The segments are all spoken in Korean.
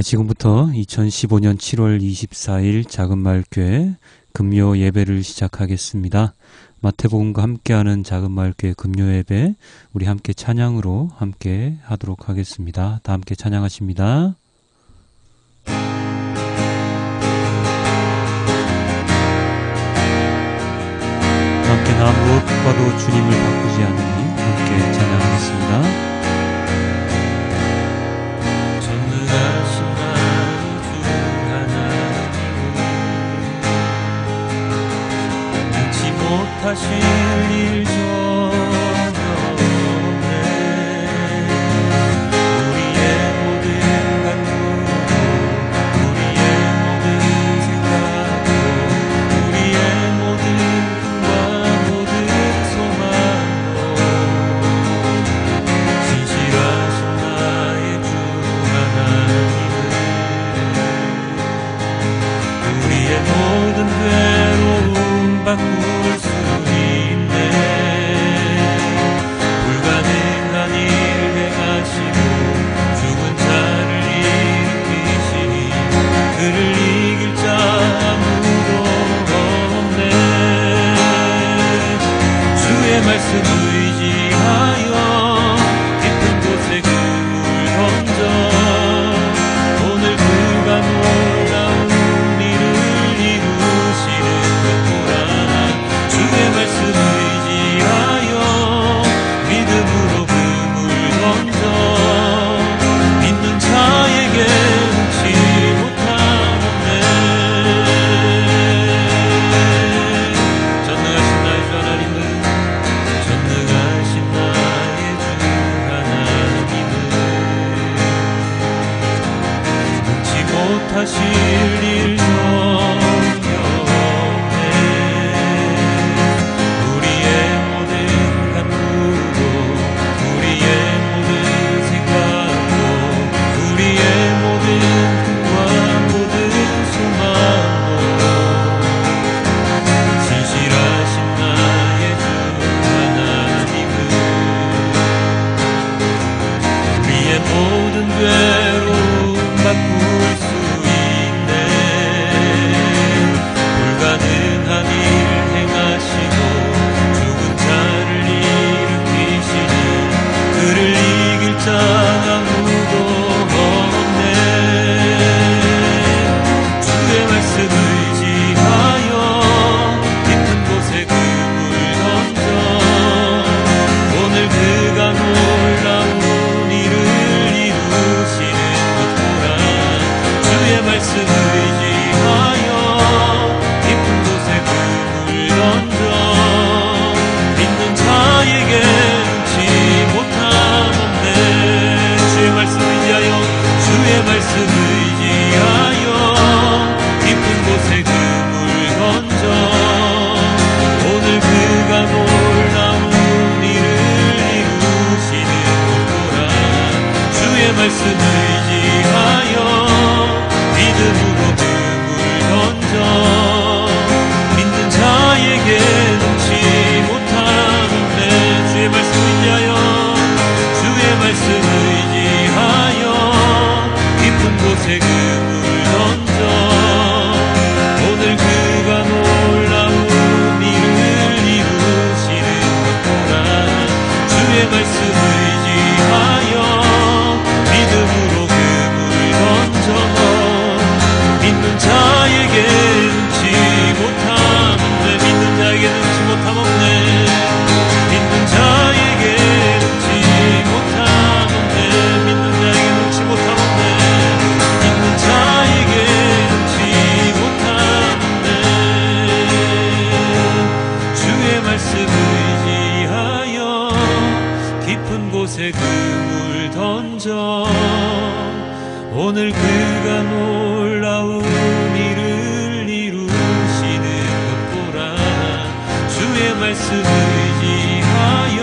지금부터 2015년 7월 24일 작은마을교회 금요 예배를 시작하겠습니다. 마태복음과 함께하는 작은마을교회 금요 예배, 우리 함께 찬양으로 함께 하도록 하겠습니다. 다 함께 찬양하십니다. 함께 나 무엇과도 주님을 바꾸지 않으니 함께 찬양하겠습니다. 하실 일 전혀 없네. 우리의 모든 간구도, 우리의 모든 생각도, 우리의 모든 꿈과 모든 소망도 진실하신 나의 주 하나님은 우리의 모든 괴로움 바꿀 수 말씀 의지하여 깊은 곳에 그물 던져 오늘 그가 놀라운 일을 이루시는 것보라. 주의 말씀 의지하여 믿음으로 그물 던져 믿는 자에게 놓지 못하네. 전능하신 나의 주 하나님은 전능하신 나의 주 하나님은 능치 못하실 일 전혀 없네. 우리의 모든 간구도, 우리의 모든 생각도, 우리의 모든 꿈과 모든 소망도 진실하신 나의 주 우리의 모든 괴로움 바꿀 수 있네. 불가능한 일 행하시고 죽은 자를 일으키시니 그를 이길 자 아무도 없네. 주의 말씀 의지하여 깊은 곳에 그물 던져 오늘 그가 놀라운 말씀 의지하여 깊은 곳에 그물 던져 믿는 자에게 눈치 못함없네. 주의 말씀 의지하여, 주의 말씀 의지하여 깊은 곳에 그물 던져 오늘 그가 놀라운 일을 이루시는 것보라. 주의 말씀 의지하여 믿음으로 그물 던져 믿는 자에게 넘치 못하는데. 주의 말씀 의지하여, 주의 말씀 의지하여 깊은 곳에 그물 던져 오늘 그가 놀라운 일을 이루시는 것보라. 주의 말씀 의지하여 믿음으로 그물 던져 믿는 자에게 눈치 못함없네. 믿는 자에게 눈치 못함없네. 믿는 자에게 눈치 못함없네. 믿는 자에게 눈치 못함없네. 믿는 자에게 눈치 못함없네. 주의 말씀 의지하여 깊은 곳에 그물 던져 오늘 그가 놀라운 일을 이루시는 것보라. 주의 말씀 의지하여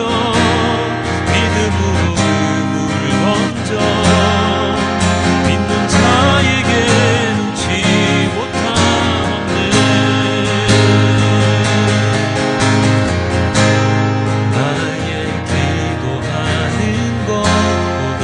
믿음으로 그물 던져 믿는 자에게 눈치 못함없네. 나의 기도하는 것보다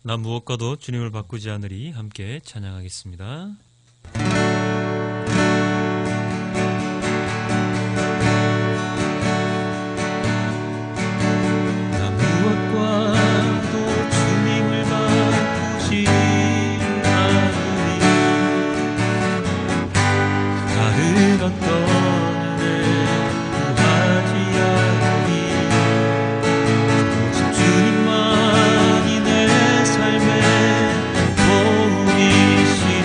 나 무엇과도 주님을 바꾸지 않으리 함께 찬양하겠습니다. 나 무엇과도 주님을 바꾸지 않으리 다른 어떤 주님만이 내 삶의 도움이시니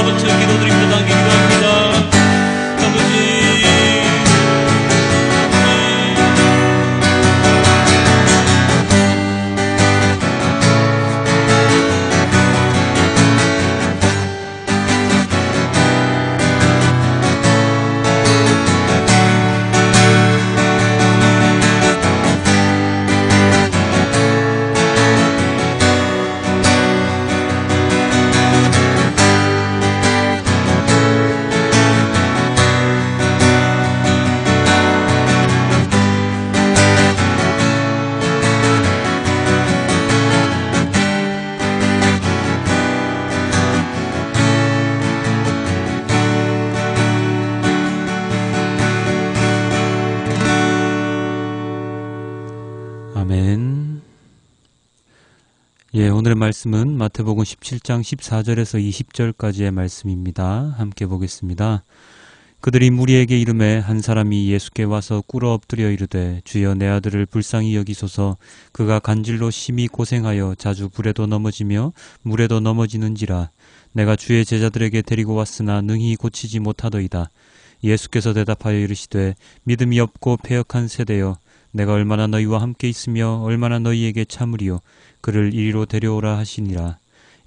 붙여 기도드립니다. 당기 기도합니다. 아버지 아멘. 예, 오늘의 말씀은 마태복음 17장 14절에서 20절까지의 말씀입니다. 함께 보겠습니다. 그들이 무리에게 이르매 한 사람이 예수께 와서 꿇어 엎드려 이르되 주여 내 아들을 불쌍히 여기소서 그가 간질로 심히 고생하여 자주 불에도 넘어지며 물에도 넘어지는지라 내가 주의 제자들에게 데리고 왔으나 능히 고치지 못하더이다. 예수께서 대답하여 이르시되 믿음이 없고 패역한 세대여 내가 얼마나 너희와 함께 있으며 얼마나 너희에게 참으리요 그를 이리로 데려오라 하시니라.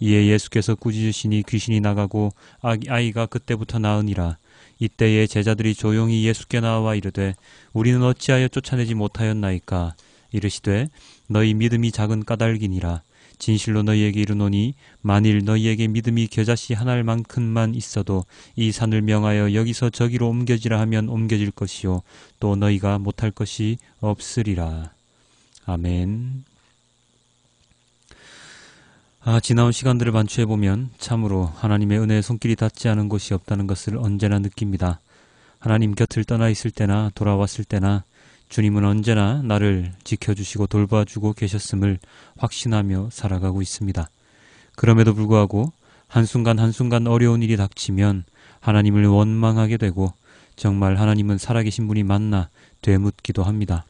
이에 예수께서 꾸짖으시니 귀신이 나가고 아이가 그때부터 나으니라. 이때에 제자들이 조용히 예수께 나와 이르되 우리는 어찌하여 쫓아내지 못하였나이까. 이르시되 너희 믿음이 작은 까닭이니라. 진실로 너희에게 이르노니 만일 너희에게 믿음이 겨자씨 한 알만큼만 있어도 이 산을 명하여 여기서 저기로 옮겨지라 하면 옮겨질 것이요 또 너희가 못할 것이 없으리라. 아멘. 지나온 시간들을 반추해보면 참으로 하나님의 은혜의 손길이 닿지 않은 곳이 없다는 것을 언제나 느낍니다. 하나님 곁을 떠나 있을 때나 돌아왔을 때나 주님은 언제나 나를 지켜주시고 돌봐주고 계셨음을 확신하며 살아가고 있습니다. 그럼에도 불구하고 한순간 한순간 어려운 일이 닥치면 하나님을 원망하게 되고 정말 하나님은 살아계신 분이 맞나 되묻기도 합니다.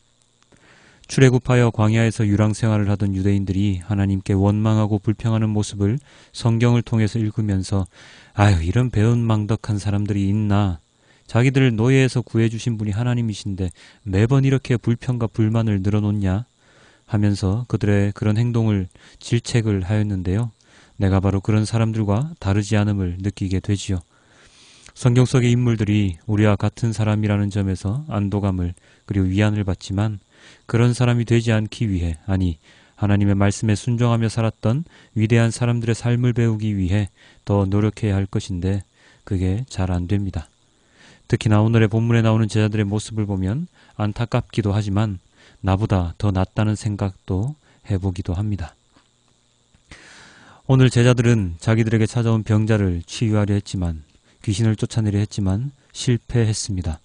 출애굽하여 광야에서 유랑생활을 하던 유대인들이 하나님께 원망하고 불평하는 모습을 성경을 통해서 읽으면서 아유 이런 배은망덕한 사람들이 있나, 자기들을 노예에서 구해주신 분이 하나님이신데 매번 이렇게 불평과 불만을 늘어놓냐 하면서 그들의 그런 행동을 질책을 하였는데요. 내가 바로 그런 사람들과 다르지 않음을 느끼게 되지요. 성경 속의 인물들이 우리와 같은 사람이라는 점에서 안도감을 그리고 위안을 받지만 그런 사람이 되지 않기 위해, 아니 하나님의 말씀에 순종하며 살았던 위대한 사람들의 삶을 배우기 위해 더 노력해야 할 것인데 그게 잘 안 됩니다. 특히나 오늘의 본문에 나오는 제자들의 모습을 보면 안타깝기도 하지만 나보다 더 낫다는 생각도 해보기도 합니다. 오늘 제자들은 자기들에게 찾아온 병자를 치유하려 했지만, 귀신을 쫓아내려 했지만 실패했습니다.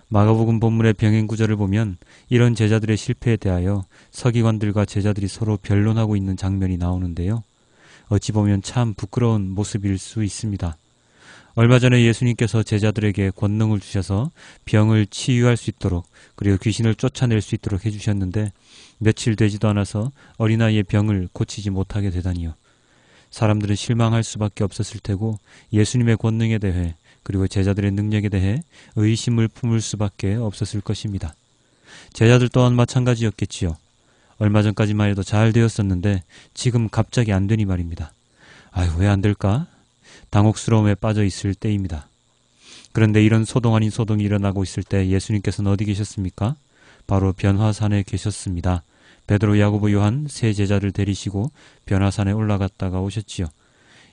마가복음 본문의 병행 구절을 보면 이런 제자들의 실패에 대하여 서기관들과 제자들이 서로 변론하고 있는 장면이 나오는데요. 어찌 보면 참 부끄러운 모습일 수 있습니다. 얼마 전에 예수님께서 제자들에게 권능을 주셔서 병을 치유할 수 있도록 그리고 귀신을 쫓아낼 수 있도록 해주셨는데 며칠 되지도 않아서 어린아이의 병을 고치지 못하게 되다니요. 사람들은 실망할 수밖에 없었을 테고 예수님의 권능에 대해 그리고 제자들의 능력에 대해 의심을 품을 수밖에 없었을 것입니다. 제자들 또한 마찬가지였겠지요. 얼마 전까지만 해도 잘 되었었는데 지금 갑자기 안 되니 말입니다. 아유, 왜 안 될까? 당혹스러움에 빠져 있을 때입니다. 그런데 이런 소동 아닌 소동이 일어나고 있을 때 예수님께서는 어디 계셨습니까? 바로 변화산에 계셨습니다. 베드로, 야고보, 요한 세 제자를 데리시고 변화산에 올라갔다가 오셨지요.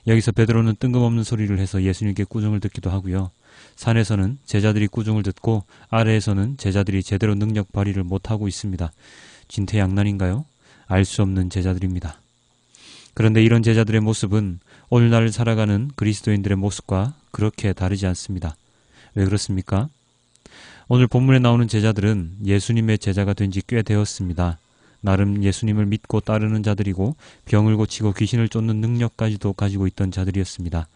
여기서 베드로는 뜬금없는 소리를 해서 예수님께 꾸중을 듣기도 하고요. 산에서는 제자들이 꾸중을 듣고 아래에서는 제자들이 제대로 능력 발휘를 못하고 있습니다. 진퇴양난인가요? 알 수 없는 제자들입니다. 그런데 이런 제자들의 모습은 오늘날을 살아가는 그리스도인들의 모습과 그렇게 다르지 않습니다. 왜 그렇습니까? 오늘 본문에 나오는 제자들은 예수님의 제자가 된 지 꽤 되었습니다. 나름 예수님을 믿고 따르는 자들이고 병을 고치고 귀신을 쫓는 능력까지도 가지고 있던 자들이었습니다.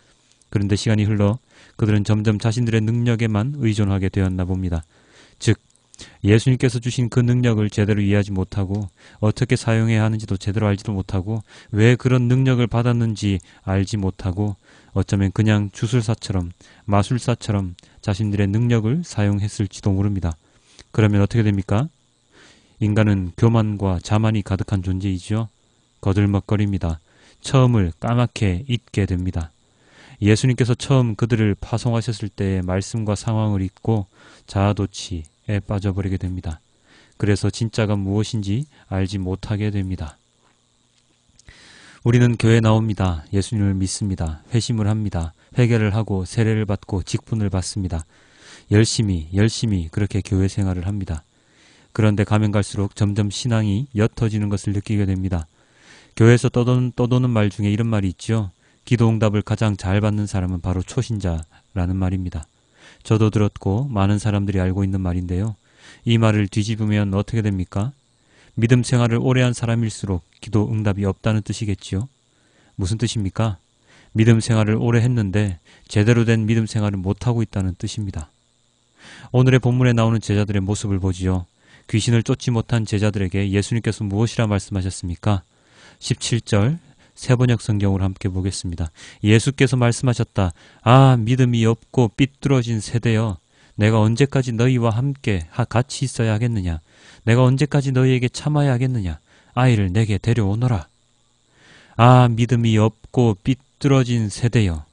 그런데 시간이 흘러 그들은 점점 자신들의 능력에만 의존하게 되었나 봅니다. 즉 예수님께서 주신 그 능력을 제대로 이해하지 못하고 어떻게 사용해야 하는지도 제대로 알지도 못하고 왜 그런 능력을 받았는지 알지 못하고 어쩌면 그냥 주술사처럼 마술사처럼 자신들의 능력을 사용했을지도 모릅니다. 그러면 어떻게 됩니까? 인간은 교만과 자만이 가득한 존재이지요. 거들먹거립니다. 처음을 까맣게 잊게 됩니다. 예수님께서 처음 그들을 파송하셨을 때의 말씀과 상황을 잊고 자아도취에 빠져버리게 됩니다. 그래서 진짜가 무엇인지 알지 못하게 됩니다. 우리는 교회에 나옵니다. 예수님을 믿습니다. 회심을 합니다. 회개를 하고 세례를 받고 직분을 받습니다. 열심히 그렇게 교회 생활을 합니다. 그런데 가면 갈수록 점점 신앙이 옅어지는 것을 느끼게 됩니다. 교회에서 떠도는 말 중에 이런 말이 있죠. 기도응답을 가장 잘 받는 사람은 바로 초신자라는 말입니다. 저도 들었고 많은 사람들이 알고 있는 말인데요. 이 말을 뒤집으면 어떻게 됩니까? 믿음 생활을 오래 한 사람일수록 기도 응답이 없다는 뜻이겠지요. 무슨 뜻입니까? 믿음 생활을 오래 했는데 제대로 된 믿음 생활을 못하고 있다는 뜻입니다. 오늘의 본문에 나오는 제자들의 모습을 보지요. 귀신을 쫓지 못한 제자들에게 예수님께서 무엇이라 말씀하셨습니까? 17절 세번역 성경으로 함께 보겠습니다. 예수께서 말씀하셨다. 아, 믿음이 없고 삐뚤어진 세대여, 내가 언제까지 너희와 함께 같이 있어야 하겠느냐? 내가 언제까지 너희에게 참아야 하겠느냐? 아이를 내게 데려오너라. 아, 믿음이 없고 삐뚤어진 세대여.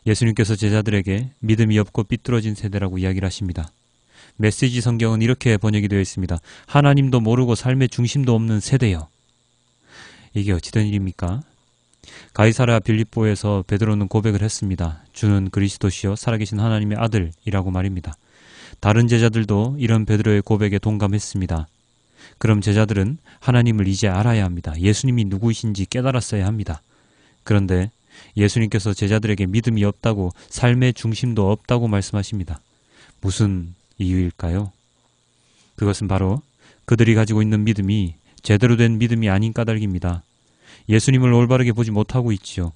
예수님께서 제자들에게 믿음이 없고 삐뚤어진 세대라고 이야기를 하십니다. 메시지 성경은 이렇게 번역이 되어 있습니다. 하나님도 모르고 삶의 중심도 없는 세대여. 이게 어찌된 일입니까? 가이사랴 빌립보에서 베드로는 고백을 했습니다. 주는 그리스도시요 살아계신 하나님의 아들이라고 말입니다. 다른 제자들도 이런 베드로의 고백에 동감했습니다. 그럼 제자들은 하나님을 이제 알아야 합니다. 예수님이 누구이신지 깨달았어야 합니다. 그런데 예수님께서 제자들에게 믿음이 없다고, 삶의 중심도 없다고 말씀하십니다. 무슨 이유일까요? 그것은 바로 그들이 가지고 있는 믿음이 제대로 된 믿음이 아닌 까닭입니다. 예수님을 올바르게 보지 못하고 있지요.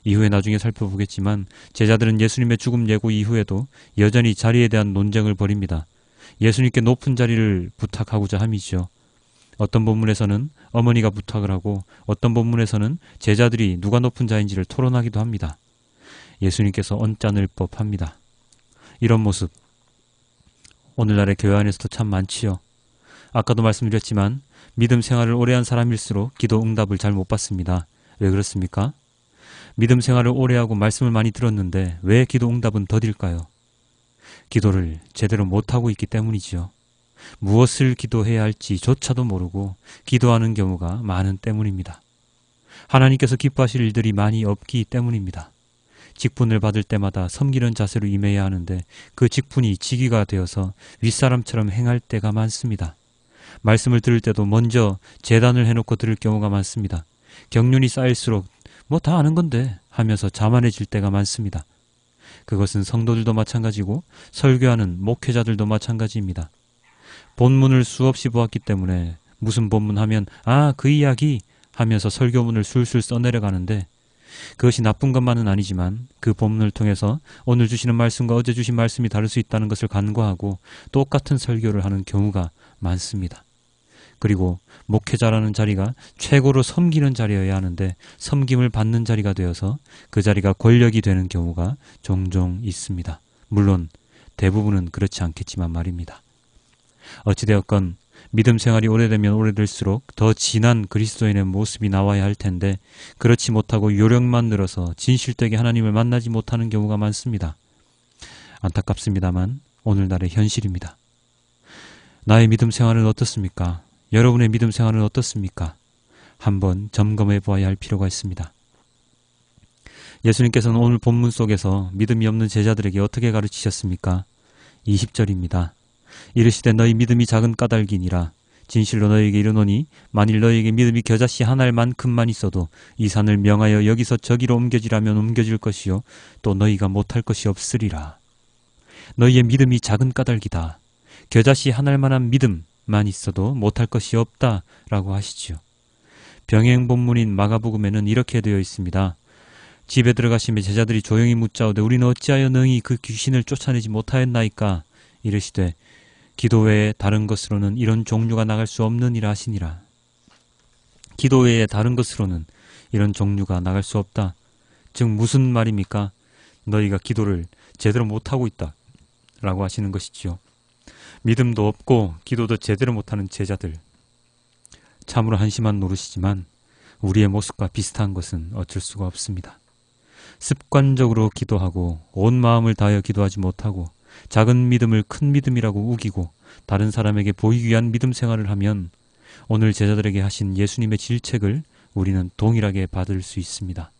이후에 나중에 살펴보겠지만 제자들은 예수님의 죽음 예고 이후에도 여전히 자리에 대한 논쟁을 벌입니다. 예수님께 높은 자리를 부탁하고자 함이죠. 어떤 본문에서는 어머니가 부탁을 하고 어떤 본문에서는 제자들이 누가 높은 자인지를 토론하기도 합니다. 예수님께서 언짢을 법합니다. 이런 모습 오늘날의 교회 안에서도 참 많지요. 아까도 말씀드렸지만 믿음 생활을 오래 한 사람일수록 기도 응답을 잘 못 받습니다. 왜 그렇습니까? 믿음 생활을 오래 하고 말씀을 많이 들었는데 왜 기도 응답은 더딜까요? 기도를 제대로 못하고 있기 때문이지요. 무엇을 기도해야 할지조차도 모르고 기도하는 경우가 많은 때문입니다. 하나님께서 기뻐하실 일들이 많이 없기 때문입니다. 직분을 받을 때마다 섬기는 자세로 임해야 하는데 그 직분이 직위가 되어서 윗사람처럼 행할 때가 많습니다. 말씀을 들을 때도 먼저 재단을 해놓고 들을 경우가 많습니다. 경륜이 쌓일수록 뭐 다 아는 건데 하면서 자만해질 때가 많습니다. 그것은 성도들도 마찬가지고 설교하는 목회자들도 마찬가지입니다. 본문을 수없이 보았기 때문에 무슨 본문 하면 그 이야기 하면서 설교문을 술술 써내려가는데 그것이 나쁜 것만은 아니지만 그 본문을 통해서 오늘 주시는 말씀과 어제 주신 말씀이 다를 수 있다는 것을 간과하고 똑같은 설교를 하는 경우가 많습니다. 그리고 목회자라는 자리가 최고로 섬기는 자리여야 하는데 섬김을 받는 자리가 되어서 그 자리가 권력이 되는 경우가 종종 있습니다. 물론 대부분은 그렇지 않겠지만 말입니다. 어찌되었건 믿음 생활이 오래되면 오래될수록 더 진한 그리스도인의 모습이 나와야 할 텐데 그렇지 못하고 요령만 늘어서 진실되게 하나님을 만나지 못하는 경우가 많습니다. 안타깝습니다만 오늘날의 현실입니다. 나의 믿음 생활은 어떻습니까? 여러분의 믿음 생활은 어떻습니까? 한번 점검해 보아야 할 필요가 있습니다. 예수님께서는 오늘 본문 속에서 믿음이 없는 제자들에게 어떻게 가르치셨습니까? 20절입니다. 이르시되 너희 믿음이 작은 까닭이니라. 진실로 너희에게 이르노니 만일 너희에게 믿음이 겨자씨 한 알만큼만 있어도 이 산을 명하여 여기서 저기로 옮겨지라면 옮겨질 것이요 또 너희가 못할 것이 없으리라. 너희의 믿음이 작은 까닭이다. 겨자씨 한 알만한 믿음만 있어도 못할 것이 없다라고 하시지요. 병행 본문인 마가복음에는 이렇게 되어 있습니다. 집에 들어가시며 제자들이 조용히 묻자오되 우리는 어찌하여 능히 그 귀신을 쫓아내지 못하였나이까? 이르시되 기도 외에 다른 것으로는 이런 종류가 나갈 수 없느니라 하시니라. 기도 외에 다른 것으로는 이런 종류가 나갈 수 없다. 즉 무슨 말입니까? 너희가 기도를 제대로 못하고 있다 라고 하시는 것이지요. 믿음도 없고 기도도 제대로 못하는 제자들, 참으로 한심한 노릇이지만 우리의 모습과 비슷한 것은 어쩔 수가 없습니다. 습관적으로 기도하고 온 마음을 다하여 기도하지 못하고 작은 믿음을 큰 믿음이라고 우기고 다른 사람에게 보이기 위한 믿음 생활을 하면 오늘 제자들에게 하신 예수님의 질책을 우리는 동일하게 받을 수 있습니다.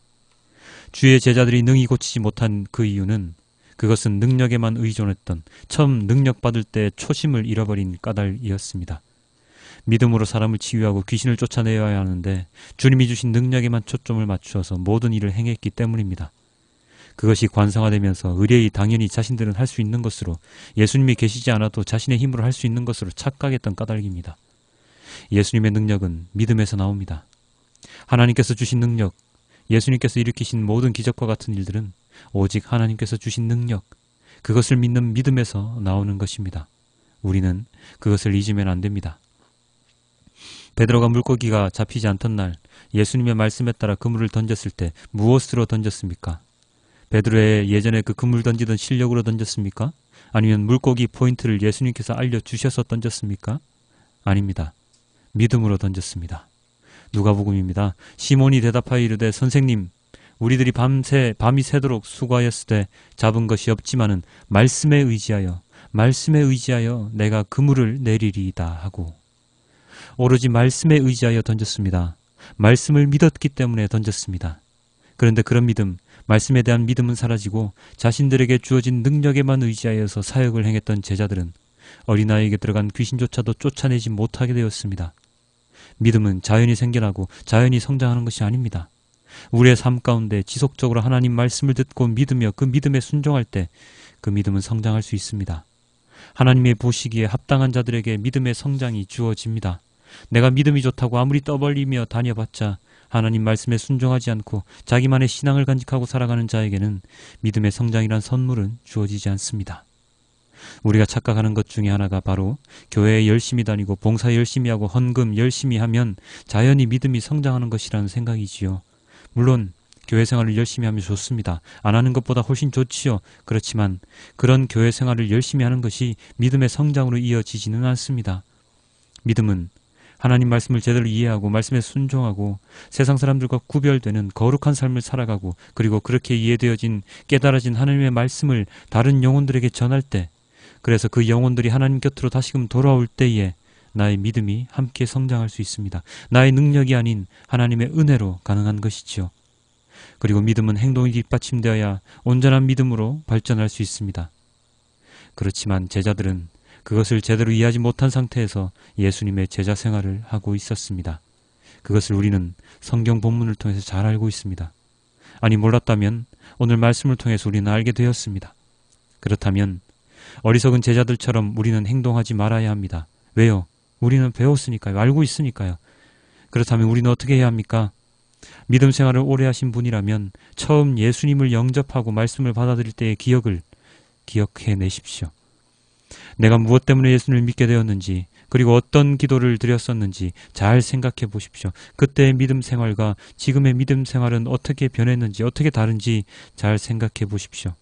주의 제자들이 능히 고치지 못한 그 이유는 그것은 능력에만 의존했던 처음 능력받을 때 초심을 잃어버린 까닭이었습니다. 믿음으로 사람을 치유하고 귀신을 쫓아내야 하는데 주님이 주신 능력에만 초점을 맞추어서 모든 일을 행했기 때문입니다. 그것이 관성화되면서 의뢰의 당연히 자신들은 할 수 있는 것으로, 예수님이 계시지 않아도 자신의 힘으로 할 수 있는 것으로 착각했던 까닭입니다. 예수님의 능력은 믿음에서 나옵니다. 하나님께서 주신 능력, 예수님께서 일으키신 모든 기적과 같은 일들은 오직 하나님께서 주신 능력, 그것을 믿는 믿음에서 나오는 것입니다. 우리는 그것을 잊으면 안 됩니다. 베드로가 물고기가 잡히지 않던 날 예수님의 말씀에 따라 그물을 던졌을 때 무엇으로 던졌습니까? 베드로의 예전에 그 그물 던지던 실력으로 던졌습니까? 아니면 물고기 포인트를 예수님께서 알려주셔서 던졌습니까? 아닙니다. 믿음으로 던졌습니다. 누가복음입니다. 시몬이 대답하여 이르되 선생님, 우리들이 밤이 새도록 수고하였을 때 잡은 것이 없지만은 말씀에 의지하여 내가 그물을 내리리이다 하고, 오로지 말씀에 의지하여 던졌습니다. 말씀을 믿었기 때문에 던졌습니다. 그런데 그런 믿음, 말씀에 대한 믿음은 사라지고 자신들에게 주어진 능력에만 의지하여서 사역을 행했던 제자들은 어린아이에게 들어간 귀신조차도 쫓아내지 못하게 되었습니다. 믿음은 자연히 생겨나고 자연히 성장하는 것이 아닙니다. 우리의 삶 가운데 지속적으로 하나님 말씀을 듣고 믿으며 그 믿음에 순종할 때 그 믿음은 성장할 수 있습니다. 하나님의 보시기에 합당한 자들에게 믿음의 성장이 주어집니다. 내가 믿음이 좋다고 아무리 떠벌리며 다녀봤자 하나님 말씀에 순종하지 않고 자기만의 신앙을 간직하고 살아가는 자에게는 믿음의 성장이란 선물은 주어지지 않습니다. 우리가 착각하는 것 중에 하나가 바로 교회에 열심히 다니고 봉사 열심히 하고 헌금 열심히 하면 자연히 믿음이 성장하는 것이라는 생각이지요. 물론 교회 생활을 열심히 하면 좋습니다. 안 하는 것보다 훨씬 좋지요. 그렇지만 그런 교회 생활을 열심히 하는 것이 믿음의 성장으로 이어지지는 않습니다. 믿음은 하나님 말씀을 제대로 이해하고 말씀에 순종하고 세상 사람들과 구별되는 거룩한 삶을 살아가고, 그리고 그렇게 이해되어진 깨달아진 하나님의 말씀을 다른 영혼들에게 전할 때, 그래서 그 영혼들이 하나님 곁으로 다시금 돌아올 때에 나의 믿음이 함께 성장할 수 있습니다. 나의 능력이 아닌 하나님의 은혜로 가능한 것이지요. 그리고 믿음은 행동이 뒷받침되어야 온전한 믿음으로 발전할 수 있습니다. 그렇지만 제자들은 그것을 제대로 이해하지 못한 상태에서 예수님의 제자 생활을 하고 있었습니다. 그것을 우리는 성경 본문을 통해서 잘 알고 있습니다. 아니, 몰랐다면 오늘 말씀을 통해서 우리는 알게 되었습니다. 그렇다면 어리석은 제자들처럼 우리는 행동하지 말아야 합니다. 왜요? 우리는 배웠으니까요. 알고 있으니까요. 그렇다면 우리는 어떻게 해야 합니까? 믿음 생활을 오래 하신 분이라면 처음 예수님을 영접하고 말씀을 받아들일 때의 기억을 기억해 내십시오. 내가 무엇 때문에 예수님을 믿게 되었는지, 그리고 어떤 기도를 드렸었는지 잘 생각해 보십시오. 그때의 믿음 생활과 지금의 믿음 생활은 어떻게 변했는지, 어떻게 다른지 잘 생각해 보십시오.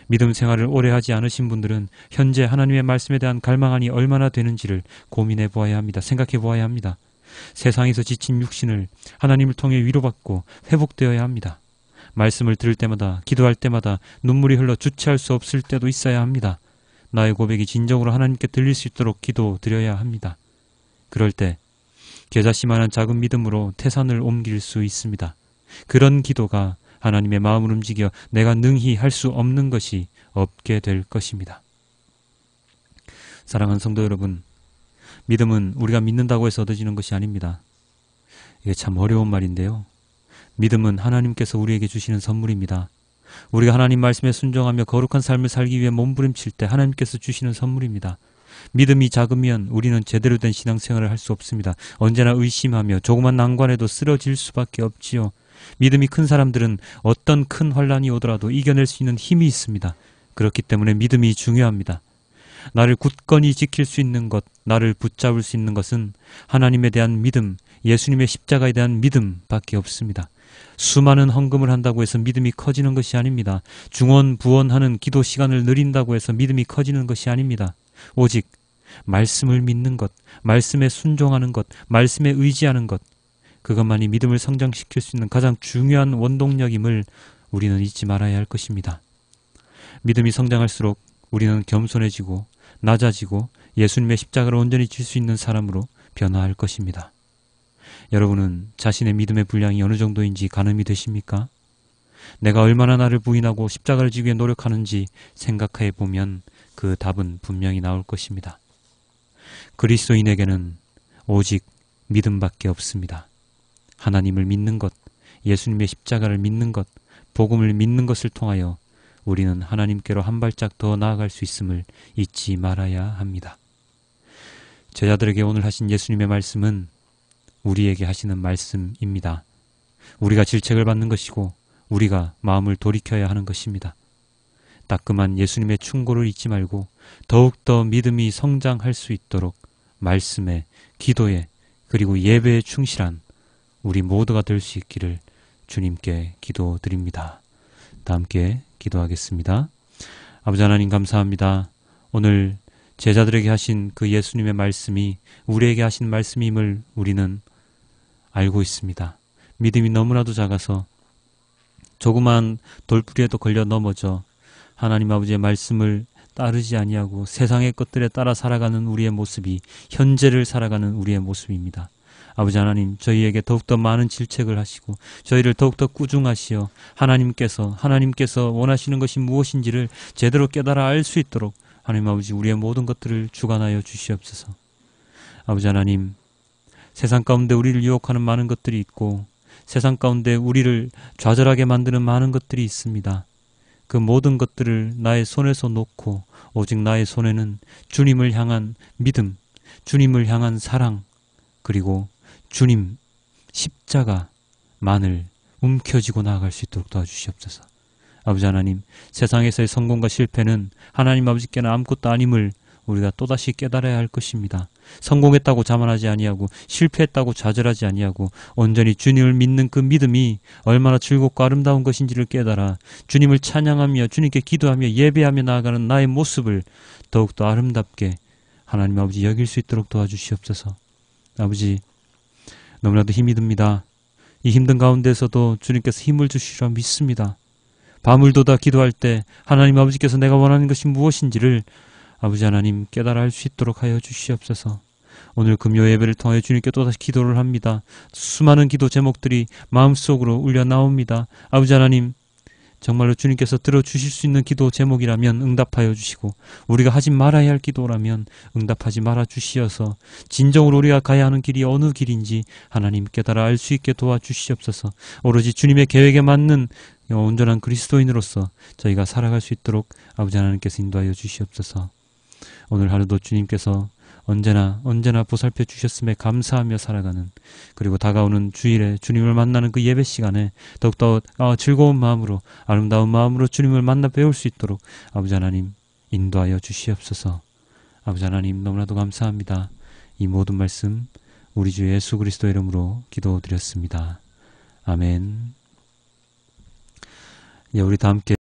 믿음 생활을 오래 하지 않으신 분들은 현재 하나님의 말씀에 대한 갈망이 얼마나 되는지를 고민해 보아야 합니다. 생각해 보아야 합니다. 세상에서 지친 육신을 하나님을 통해 위로받고 회복되어야 합니다. 말씀을 들을 때마다, 기도할 때마다 눈물이 흘러 주체할 수 없을 때도 있어야 합니다. 나의 고백이 진정으로 하나님께 들릴 수 있도록 기도드려야 합니다. 그럴 때 겨자씨만한 작은 믿음으로 태산을 옮길 수 있습니다. 그런 기도가 하나님의 마음을 움직여 내가 능히 할 수 없는 것이 없게 될 것입니다. 사랑하는 성도 여러분, 믿음은 우리가 믿는다고 해서 얻어지는 것이 아닙니다. 이게 참 어려운 말인데요. 믿음은 하나님께서 우리에게 주시는 선물입니다. 우리가 하나님 말씀에 순종하며 거룩한 삶을 살기 위해 몸부림칠 때 하나님께서 주시는 선물입니다. 믿음이 작으면 우리는 제대로 된 신앙생활을 할 수 없습니다. 언제나 의심하며 조그만 난관에도 쓰러질 수밖에 없지요. 믿음이 큰 사람들은 어떤 큰 환란이 오더라도 이겨낼 수 있는 힘이 있습니다. 그렇기 때문에 믿음이 중요합니다. 나를 굳건히 지킬 수 있는 것, 나를 붙잡을 수 있는 것은 하나님에 대한 믿음, 예수님의 십자가에 대한 믿음밖에 없습니다. 수많은 헌금을 한다고 해서 믿음이 커지는 것이 아닙니다. 중원, 부원하는 기도 시간을 늘린다고 해서 믿음이 커지는 것이 아닙니다. 오직 말씀을 믿는 것, 말씀에 순종하는 것, 말씀에 의지하는 것, 그것만이 믿음을 성장시킬 수 있는 가장 중요한 원동력임을 우리는 잊지 말아야 할 것입니다. 믿음이 성장할수록 우리는 겸손해지고 낮아지고 예수님의 십자가를 온전히 질 수 있는 사람으로 변화할 것입니다. 여러분은 자신의 믿음의 분량이 어느 정도인지 가늠이 되십니까? 내가 얼마나 나를 부인하고 십자가를 지기 위해 노력하는지 생각해 보면 그 답은 분명히 나올 것입니다. 그리스도인에게는 오직 믿음밖에 없습니다. 하나님을 믿는 것, 예수님의 십자가를 믿는 것, 복음을 믿는 것을 통하여 우리는 하나님께로 한 발짝 더 나아갈 수 있음을 잊지 말아야 합니다. 제자들에게 오늘 하신 예수님의 말씀은 우리에게 하시는 말씀입니다. 우리가 질책을 받는 것이고 우리가 마음을 돌이켜야 하는 것입니다. 따끔한 예수님의 충고를 잊지 말고 더욱더 믿음이 성장할 수 있도록 말씀에, 기도에, 그리고 예배에 충실한 우리 모두가 될 수 있기를 주님께 기도드립니다. 다 함께 기도하겠습니다. 아버지 하나님 감사합니다. 오늘 제자들에게 하신 그 예수님의 말씀이 우리에게 하신 말씀임을 우리는 알고 있습니다. 믿음이 너무나도 작아서 조그만 돌부리에도 걸려 넘어져 하나님 아버지의 말씀을 따르지 아니하고 세상의 것들에 따라 살아가는 우리의 모습이 현재를 살아가는 우리의 모습입니다. 아버지 하나님, 저희에게 더욱더 많은 질책을 하시고 저희를 더욱더 꾸중하시어 하나님께서 원하시는 것이 무엇인지를 제대로 깨달아 알 수 있도록 하나님 아버지 우리의 모든 것들을 주관하여 주시옵소서. 아버지 하나님, 세상 가운데 우리를 유혹하는 많은 것들이 있고 세상 가운데 우리를 좌절하게 만드는 많은 것들이 있습니다. 그 모든 것들을 나의 손에서 놓고 오직 나의 손에는 주님을 향한 믿음, 주님을 향한 사랑, 그리고 주님 십자가만을 움켜쥐고 나아갈 수 있도록 도와주시옵소서. 아버지 하나님, 세상에서의 성공과 실패는 하나님 아버지께는 아무것도 아님을 우리가 또다시 깨달아야 할 것입니다. 성공했다고 자만하지 아니하고 실패했다고 좌절하지 아니하고 온전히 주님을 믿는 그 믿음이 얼마나 즐겁고 아름다운 것인지를 깨달아 주님을 찬양하며 주님께 기도하며 예배하며 나아가는 나의 모습을 더욱더 아름답게 하나님 아버지 여길 수 있도록 도와주시옵소서. 아버지, 너무나도 힘이 듭니다. 이 힘든 가운데서도 주님께서 힘을 주시리라 믿습니다. 밤을 돋아 기도할 때 하나님 아버지께서 내가 원하는 것이 무엇인지를 아버지 하나님 깨달아 알 수 있도록 하여 주시옵소서. 오늘 금요 예배를 통해 주님께 또다시 기도를 합니다. 수많은 기도 제목들이 마음속으로 울려 나옵니다. 아버지 하나님, 정말로 주님께서 들어주실 수 있는 기도 제목이라면 응답하여 주시고 우리가 하지 말아야 할 기도라면 응답하지 말아 주시어서 진정으로 우리가 가야 하는 길이 어느 길인지 하나님 깨달아 알 수 있게 도와주시옵소서. 오로지 주님의 계획에 맞는 온전한 그리스도인으로서 저희가 살아갈 수 있도록 아버지 하나님께서 인도하여 주시옵소서. 오늘 하루도 주님께서 언제나 보살펴 주셨음에 감사하며 살아가는, 그리고 다가오는 주일에 주님을 만나는 그 예배 시간에 더욱더 즐거운 마음으로 아름다운 마음으로 주님을 만나 배울 수 있도록 아버지 하나님 인도하여 주시옵소서. 아버지 하나님 너무나도 감사합니다. 이 모든 말씀 우리 주 예수 그리스도 이름으로 기도드렸습니다. 아멘. 우리 다 함께